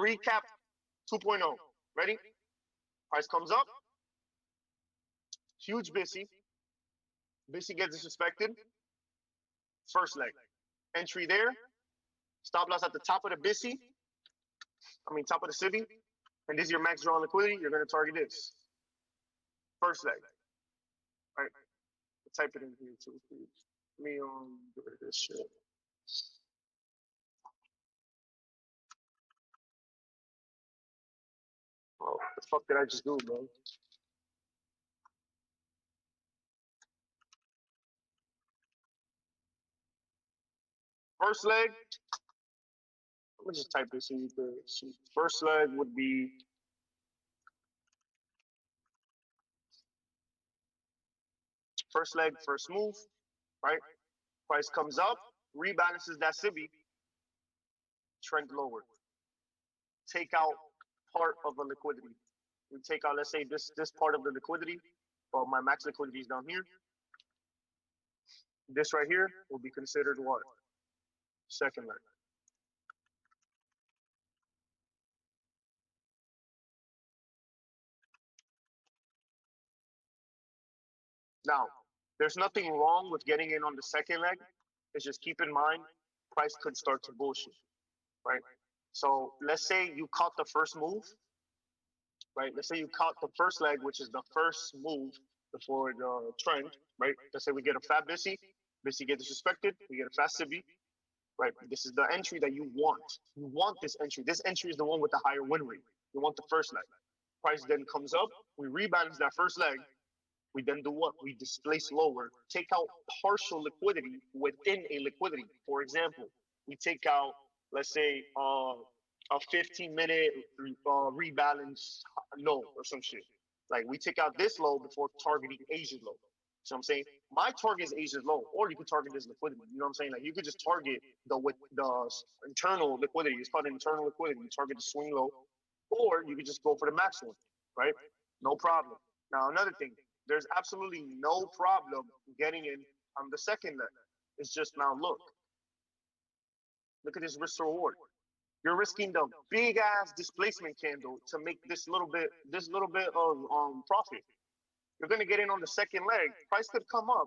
Recap 2.0. Ready? Price comes up. Huge BISI. BISI gets disrespected. First leg. Entry there. Stop loss at the top of the BISI. Top of the CIBI. And this is your max draw on liquidity. You're going to target this. First leg. All right. Type it in here too, please. Let me get rid of this shit. Oh, what the fuck did I just do, bro? First leg. Let me just type this in. First leg would be first leg, first move, right? Price comes up, rebalances that CIBI, trend lower. Take out part of the liquidity. We take out, let's say, this part of the liquidity, or my max liquidity is down here. This right here will be considered what? Second leg. Now, there's nothing wrong with getting in on the second leg. It's just keep in mind, price could start to bullshit, right? So let's say you caught the first move, right? Let's say you caught the first leg, which is the first move before the trend, right? Let's say we get a fat BISI, BISI get disrespected, we get a fast CIBI, right? This is the entry that you want. You want this entry. This entry is the one with the higher win rate. You want the first leg. Price then comes up, we rebalance that first leg. We then do what? We displace lower, take out partial liquidity within a liquidity. For example, we take out, let's say, a 15-minute rebalance low or some shit. Like we take out this low before targeting Asia's low. So I'm saying my target is Asia's low, or you could target this liquidity. You know what I'm saying? Like you could just target the internal liquidity. It's called internal liquidity. You target the swing low, or you could just go for the maximum, right? No problem. Now another thing. There's absolutely no problem getting in on the second leg. It's just now look at this risk reward. You're risking the big ass displacement candle to make this little bit of profit. You're gonna get in on the second leg. Price could come up,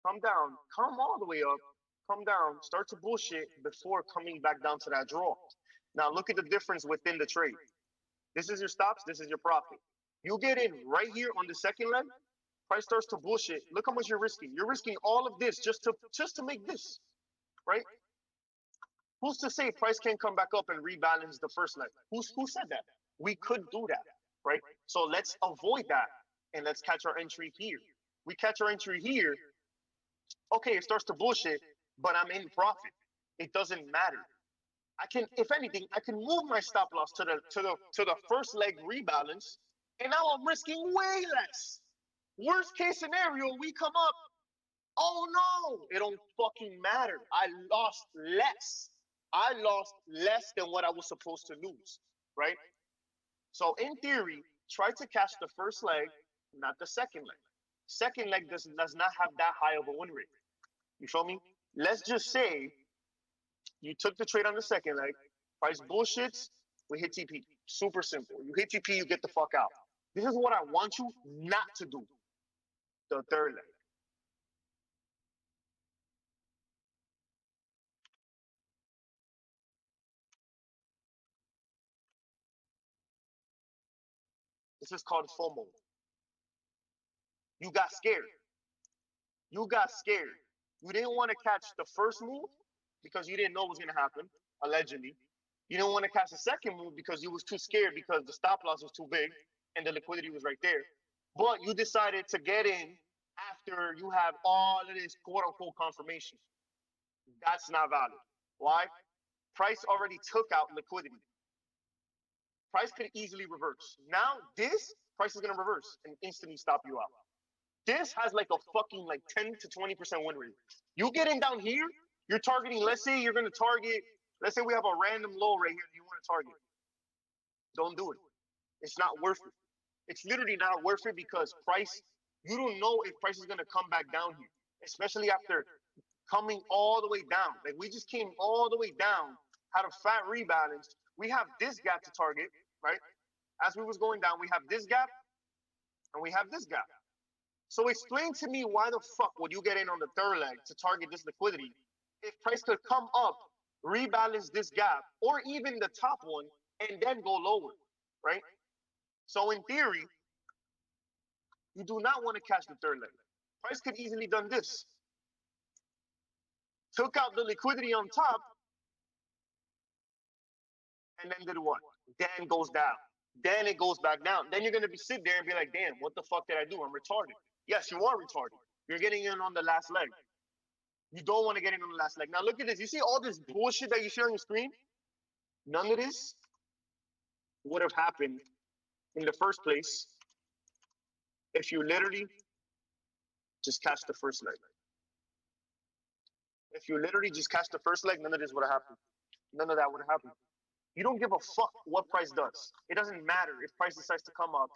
come down, come all the way up, come down, start to bullshit before coming back down to that draw. Now look at the difference within the trade. This is your stops, this is your profit. You get in right here on the second leg, price starts to bullshit. Look how much you're risking. You're risking all of this just to make this, right? Who's to say price can't come back up and rebalance the first leg? Who said that? We could do that, right? So let's avoid that and let's catch our entry here. We catch our entry here. Okay, it starts to bullshit, but I'm in profit. It doesn't matter. I can, if anything, I can move my stop loss to the first leg rebalance. And now I'm risking way less. Worst case scenario, we come up. Oh no, it don't fucking matter. I lost less. I lost less than what I was supposed to lose, right? So in theory, try to catch the first leg, not the second leg. Second leg does not have that high of a win rate. You feel me? Let's just say you took the trade on the second leg, price bullshits, we hit TP. Super simple. You hit TP, you get the fuck out. This is what I want you not to do. The third leg. This is called FOMO. You got scared. You got scared. You didn't want to catch the first move because you didn't know what was going to happen, allegedly. You didn't want to catch the second move because you was too scared because the stop loss was too big and the liquidity was right there. But you decided to get in after you have all of this quote-unquote confirmation. That's not valid. Why? Price already took out liquidity. Price could easily reverse. Now this price is going to reverse and instantly stop you out. This has like a fucking like 10 to 20% win rate. You get in down here, you're targeting, let's say you're going to target, let's say we have a random low right here you want to target. Don't do it. It's not worth it. It's literally not worth it because price, you don't know if price is going to come back down here, especially after coming all the way down. Like we just came all the way down, had a fat rebalance. We have this gap to target, right? As we was going down, we have this gap and we have this gap. So explain to me why the fuck would you get in on the third leg to target this liquidity if price could come up, rebalance this gap, or even the top one, and then go lower, right? So in theory, you do not want to catch the third leg. Price could easily done this. Took out the liquidity on top, and then did what? Then goes down. Then it goes back down. Then you're gonna be sit there and be like, damn, what the fuck did I do? I'm retarded. Yes, you are retarded. You're getting in on the last leg. You don't want to get in on the last leg. Now look at this. You see all this bullshit that you see on your screen? None of this would have happened in the first place if you literally just catch the first leg. If you literally just catch the first leg, none of this would have happened. None of that would have happened. You don't give a fuck what price does. It doesn't matter if price decides to come up.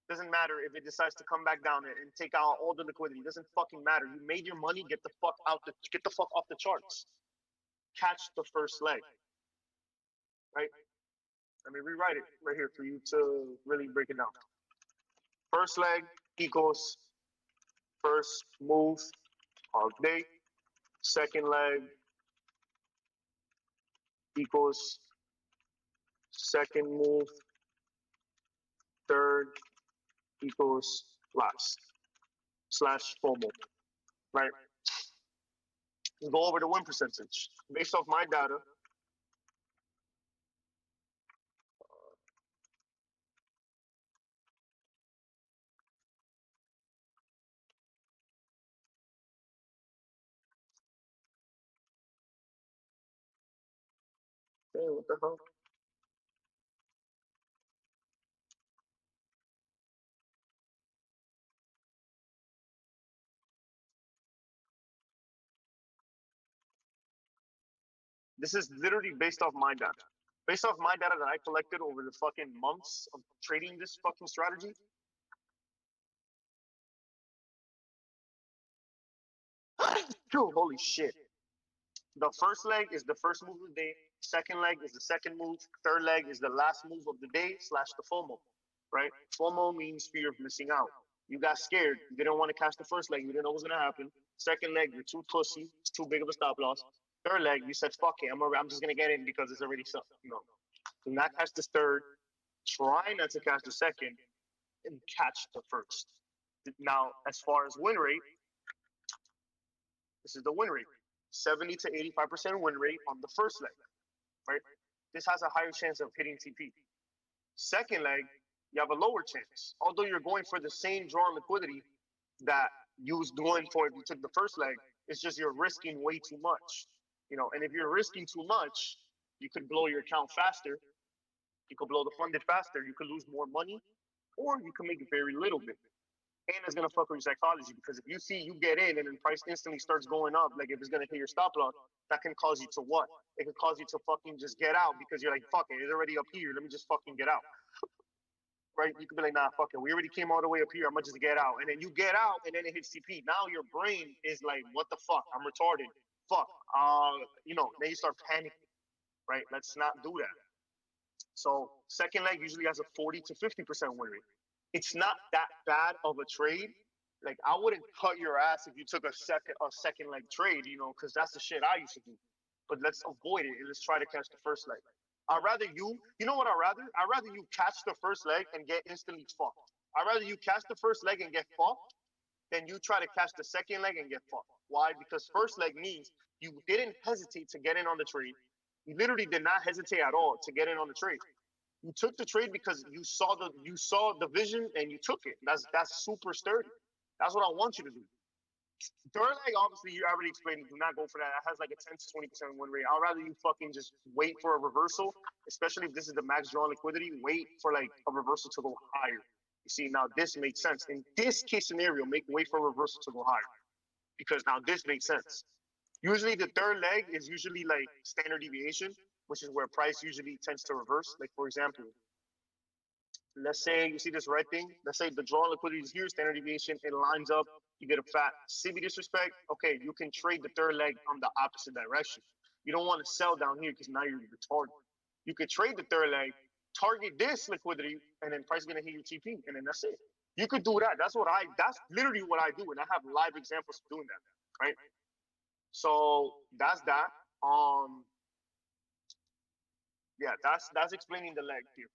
Doesn't matter if it decides to come back down and take out all the liquidity. It doesn't fucking matter. You made your money. Get the fuck off the charts. Catch the first leg. Right? Let me rewrite it right here for you to really break it down. First leg equals first move of day. Second leg equals second move. Third equals last / FOMO, right? Let's go over the win percentage. Based off my data, hey, what the hell? This is literally based off my data. Based off my data that I collected over the fucking months of trading this fucking strategy. Dude, holy shit. The first leg is the first move of the day. Second leg is the second move. Third leg is the last move of the day / the FOMO, right? FOMO means fear of missing out. You got scared. You didn't want to catch the first leg. You didn't know what was going to happen. Second leg, you're too pussy. It's too big of a stop loss. Third leg, you said, fuck it. I'm just going to get in because it's already something. You know, do not catch the third. Try not to catch the second and catch the first. Now, as far as win rate, this is the win rate. 70 to 85% win rate on the first leg, right? This has a higher chance of hitting TP. Second leg, you have a lower chance. Although you're going for the same drawn liquidity that you was going for if you took the first leg, it's just you're risking way too much. You know, and if you're risking too much, you could blow your account faster. You could blow the funded faster. You could lose more money, or you can make very little bit. And it's gonna fuck with your psychology because if you see you get in and then price instantly starts going up, like if it's gonna hit your stop loss, that can cause you to what? It could cause you to fucking just get out because you're like, fuck it, it's already up here. Let me just fucking get out. Right? You could be like, nah, fuck it. We already came all the way up here. I'm gonna just get out. And then you get out and then it hits TP. Now your brain is like, what the fuck? I'm retarded. Fuck. You know, then you start panicking. Right? Let's not do that. So second leg usually has a 40 to 50% win rate. It's not that bad of a trade. Like I wouldn't cut your ass if you took a second leg trade, you know, because that's the shit I used to do. But let's avoid it and let's try to catch the first leg. I'd rather you know what I'd rather? I'd rather you catch the first leg and get instantly fucked. I'd rather you catch the first leg and get fucked than you try to catch the second leg and get fucked. Why? Because first leg means you didn't hesitate to get in on the trade. You literally did not hesitate at all to get in on the trade. You took the trade because you saw the vision and you took it. That's super sturdy. That's what I want you to do. Third leg, obviously, you already explained. Do not go for that. That has like a 10 to 20% win rate. I'd rather you fucking just wait for a reversal, especially if this is the max draw liquidity. Wait for like a reversal to go higher. You see, now this makes sense. In this case scenario, wait for a reversal to go higher because now this makes sense. Usually, the third leg is usually like standard deviation, which is where price usually tends to reverse. Like for example, let's say you see this red thing. Let's say the draw liquidity is here, standard deviation, it lines up. You get a fat CB disrespect. Okay, you can trade the third leg on the opposite direction. You don't want to sell down here because now you're retarded. You could trade the third leg, target this liquidity, and then price is gonna hit your TP, and then that's it. You could do that. That's literally what I do, and I have live examples of doing that. Right. So that's that. Yeah, that's explaining the leg here.